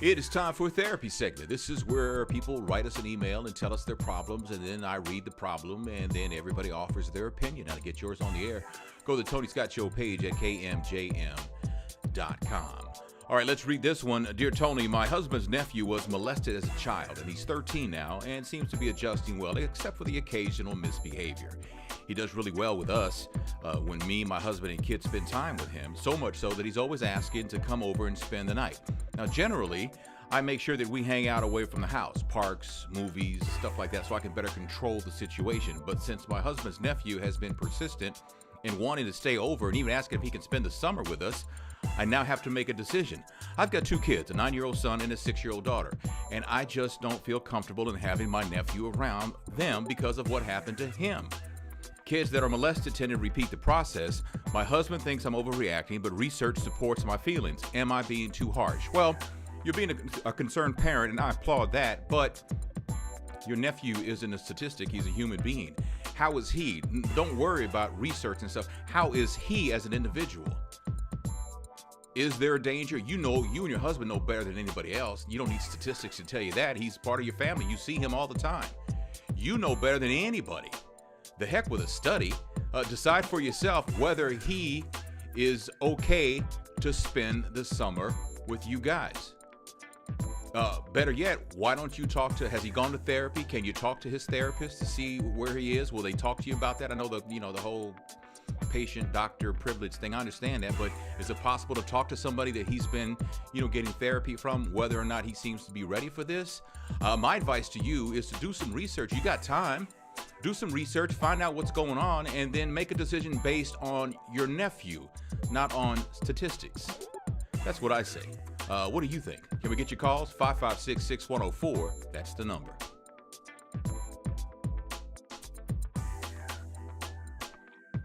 It is time for a therapy segment. This is where people write us an email and tell us their problems, and then I read the problem, and then everybody offers their opinion. Now, to get yours on the air, go to the Tony Scott Show page at kmjm.com. All right, let's read this one. Dear Tony, my husband's nephew was molested as a child, and he's 13 now and seems to be adjusting well, except for the occasional misbehavior. He does really well with us when me, my husband, and kids spend time with him, so much so that he's always asking to come over and spend the night. Now, generally, I make sure that we hang out away from the house, parks, movies, stuff like that, so I can better control the situation. But since my husband's nephew has been persistent in wanting to stay over and even asking if he can spend the summer with us, I now have to make a decision. I've got two kids, a 9-year-old son and a 6-year-old daughter, and I just don't feel comfortable in having my nephew around them because of what happened to him. Kids that are molested tend to repeat the process. My husband thinks I'm overreacting, but research supports my feelings. Am I being too harsh? Well, you're being a concerned parent, and I applaud that, but your nephew isn't a statistic. He's a human being. How is he? Don't worry about research and stuff. How is he as an individual? Is there a danger? You and your husband know better than anybody else. You don't need statistics to tell you that. He's part of your family. You see him all the time. You know better than anybody. The heck with a study. Decide for yourself whether he is okay to spend the summer with you guys. Better yet, why don't you talk to, has he gone to therapy? Can you talk to his therapist to see where he is? Will they talk to you about that? I know the whole patient-doctor privilege thing, I understand that, but is it possible to talk to somebody that he's been, getting therapy from, whether or not he seems to be ready for this? My advice to you is to do some research. You got time. Do some research, find out what's going on, and then make a decision based on your nephew, not on statistics. That's what I say. What do you think? Can we get your calls? 556-6104. That's the number.